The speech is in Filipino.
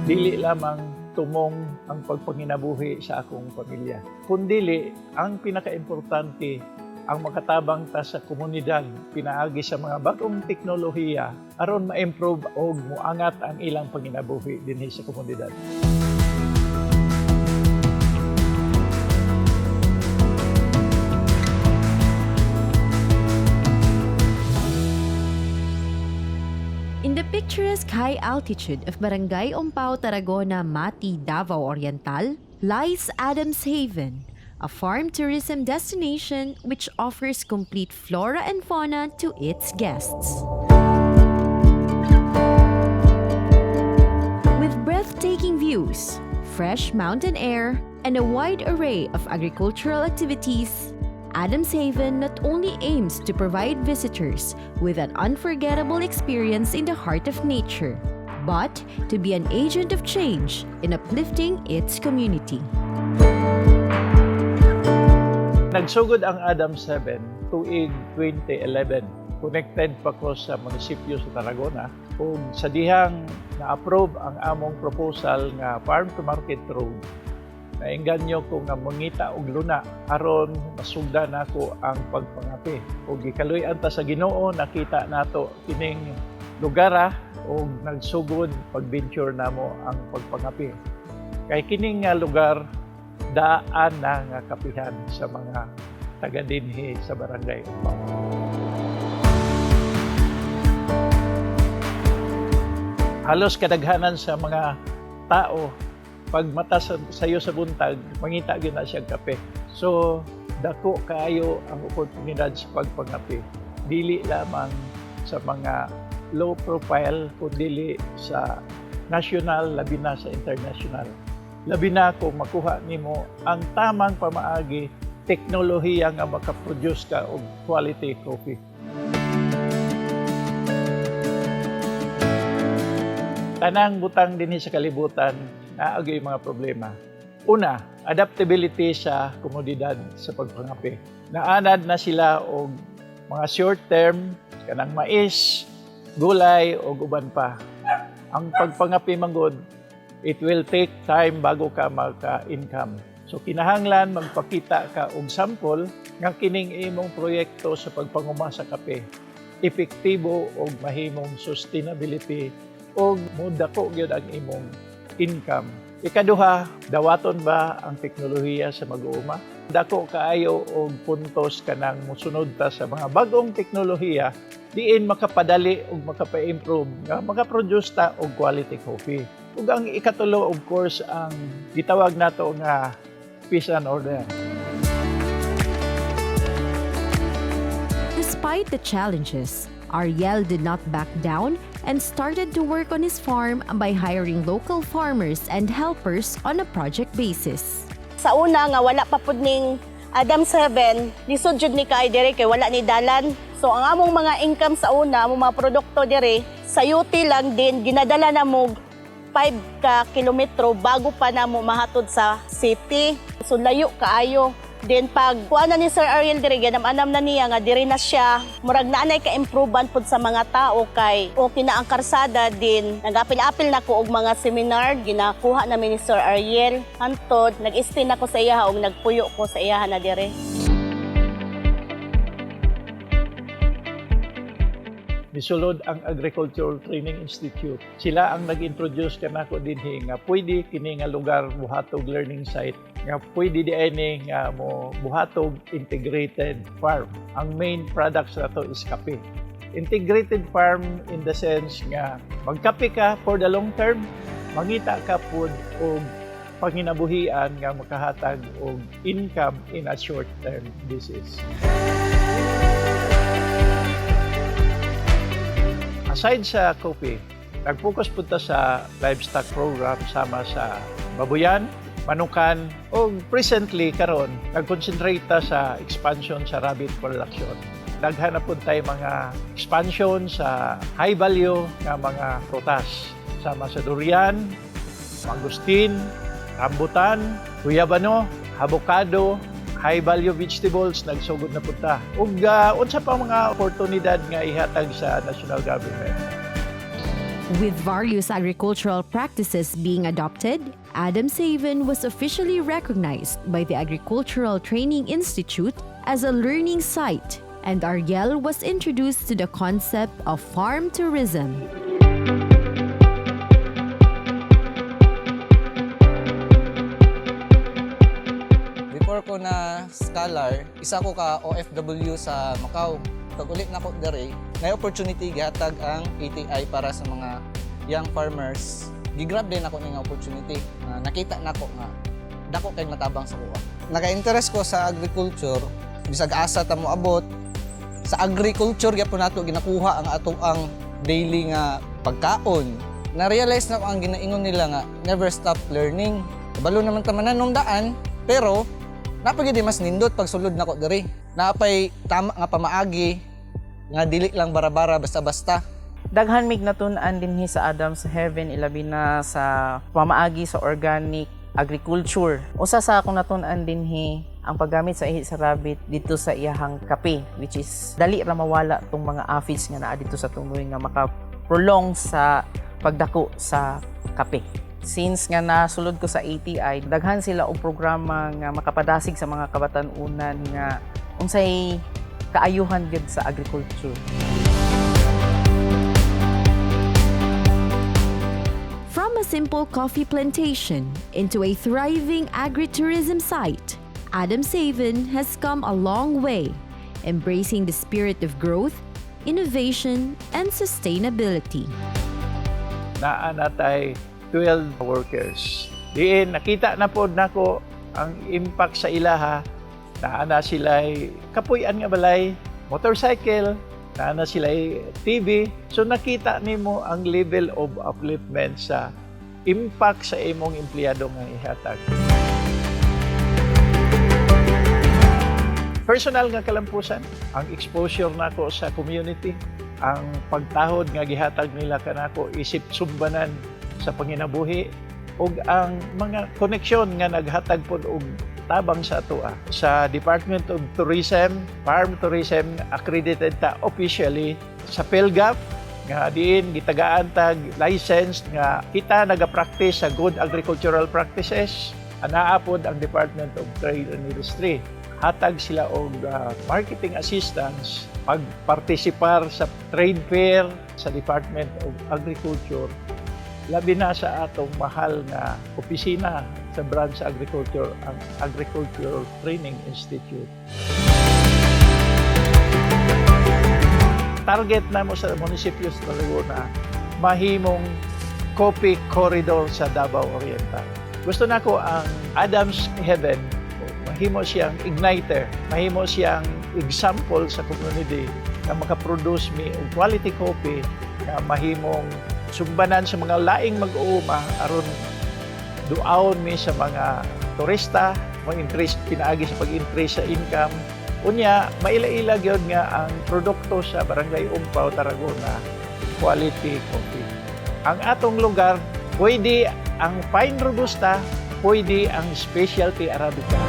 Dili lamang tumong ang pagpanginabuhi sa akong pamilya. Kundili, ang pinakaimportante, ang makatabang ta sa komunidad, pinaagi sa mga bagong teknolohiya aron ma-improve o muangat ang ilang panginabuhi dinhi sa komunidad. In the picturesque high altitude of Barangay Ompao, Tarragona, Mati, Davao Oriental, lies Adams Haven, a farm tourism destination which offers complete flora and fauna to its guests. With breathtaking views, fresh mountain air, and a wide array of agricultural activities, Adams Haven not only aims to provide visitors with an unforgettable experience in the heart of nature, but to be an agent of change in uplifting its community. Nagsugod ang Adams Haven tuig 2011. Connected pa ko sa munisipyo sa Tarragona ug sa dihang na-approve ang among proposal nga farm to market road. Nainganyo ko nga mangita og luna aron masugdan nako ang pagpangapi. Ug gikaluy-an ta sa Ginoo nakita nato kining lugar ug nagsugod pag-venture namo ang pagpangapi. Kay kining nga lugar daan na nga kapihan sa mga taga dinhi sa Barangay Ompao. Halos kadaghanan sa mga tao pag mata sayo sa buntag, mangita gyud na siya kape. So, dako kaayo ang oportunidad sa pagpangapi. Dili lamang sa mga low profile, kundi sa national, labi na sa international. Labi na kung makuha nimo ang tamang pamaagi, teknolohiya nga makaproduce ka og quality coffee. Tanang butang dinhi sa kalibutan naagi mga problema. Una, adaptability sa komodidad sa pagpangapi. Naanad na sila og mga short term, kanang mais, gulay o uban pa. Ang pagpangapi manggod, it will take time bago ka maka-income. So kinahanglan magpakita ka og sample nga kining imong proyekto sa pagpanguma sa kape. Epektibo og mahimong sustainability og modako gyud ang imong income. Ikaduha, dawaton ba ang teknolohiya sa mag-uuma? Dako kaayo og puntos kanang mosunod ta sa mga bagong teknolohiya diin makapadali og makapa-improve nga makaproduce ta og quality coffee. Ug ang ikatulo of course ang gitawag nato nga peace and order. Despite the challenges, Ariel did not back down and started to work on his farm by hiring local farmers and helpers on a project basis. Sa una nga wala pa pud ning Adams Haven, lisod jud ni kay dire kay wala ni dalan. So ang among mga income sa una, among mga produkto dire, sa UT lang din ginadala na mo 5 ka kilometro bago pa namo mahatod sa city. So layo kaayo. Then pag kuha na ni Sir Ariel dire, ganam-anam na niya nga dire na siya, murag naanay ka improvean pud sa mga tao kay okay na ang karsada din. Nag-apil-apil na ko og mga seminar, ginakuha namin ni Sir Ariel. Hantod, nag-stay na ko sa iya og nagpuyo ko sa iya na dire. Misulod ang Agricultural Training Institute. Sila ang nag-introduce kanako dinhi nga pwede kini nga lugar buhatog learning site nga pwede diini nga mo buhatog integrated farm. Ang main products nato is kape. Integrated farm in the sense nga magkape ka for the long term, mangita ka pud og panginabuhian nga makahatag og income in a short term basis. Aside sa coffee, nag-focus po sa livestock program sama sa babuyan, manukan, o presently karon nag-concentrate sa expansion sa rabbit production. Naghanap po tayo mga expansion sa high value na mga prutas sama sa durian, mangustin, rambutan, guyabano, avocado, high value vegetables nagsugod na punta. Ug unsa pa mga oportunidad nga ihatag sa national government. With various agricultural practices being adopted, Adams Haven was officially recognized by the Agricultural Training Institute as a learning site, and Ariel was introduced to the concept of farm tourism. Before ko na scholar, isa ko ka OFW sa Macau. Pag ulit na ko dere, may opportunity gihatag ang ATI para sa mga young farmers. Gigrab din ako ng opportunity. Nakita na ko nga dako kay matabang sa kuha. Naka-interest ko sa agriculture, bisag asa ta mo abot. Sa agriculture gyapon nato ginakuha ang ato ang daily nga pagkaon. Na-realize na ko ang ginaingon nila nga never stop learning. Kabalo naman tamanan nung daan, pero napagidi mas nindot pag sulod nako diri. Napay tama nga pamaagi nga dili lang bara-bara basta-basta. Daghan mig natun-an dinhi sa Adams Haven ilabi na sa pamaagi sa organic agriculture. Usa sa akong natun-an dinhi ang paggamit sa ihi sa rabbit dito sa iyahang kape, which is dali ra mawala tong mga aphids nga naa dito sa tunggoy nga maka-prolong sa pagdako sa kape. Since nga nasulod ko sa ATI, daghan sila og programa nga makapadasig sa mga kabatan-unan nga unsay kaayuhan gid sa agriculture. From a simple coffee plantation into a thriving agritourism site, Adams Haven has come a long way, embracing the spirit of growth, innovation, and sustainability. Naa natay 12 workers. Diin nakita na pod nako ang impact sa ilaha. Naa na sila'y kapuy-an nga balay, motorcycle, naa na sila'y TV. So nakita nimo ang level of upliftment sa impact sa imong empleyado nga ihatag. Personal nga kalampusan, ang exposure nako sa community, ang pagtahod nga gihatag nila kanako isip sumbanan sa panginabuhi, ug ang mga koneksyon nga naghatag pod og tabang sa atoa. Sa Department of Tourism, Farm Tourism, accredited ta officially sa PhilGAP, nga diin gitagaan tag license nga kita nagapractice sa good agricultural practices. Anaa pod ang Department of Trade and Industry. Hatag sila og marketing assistance pagpartisipar sa trade fair sa Department of Agriculture. Labi na sa atong mahal na opisina sa branch sa agriculture, ang Agricultural Training Institute. Target na mo sa munisipyo sa Laguna, mahimong coffee corridor sa Davao Oriental. Gusto na ko ang Adams Haven, mahimo siyang igniter, mahimo siyang example sa community na makaproduce mi og quality coffee na mahimong sumbanan sa mga laing mag-uuma aron duaon mi sa mga turista, mag-increase pinaagi sa pag-increase sa income. Unya, maila-ila gyud nga ang produkto sa Barangay Umpaw, Tarragona, quality coffee. Ang atong lugar, pwede ang fine robusta, pwede ang specialty arabica.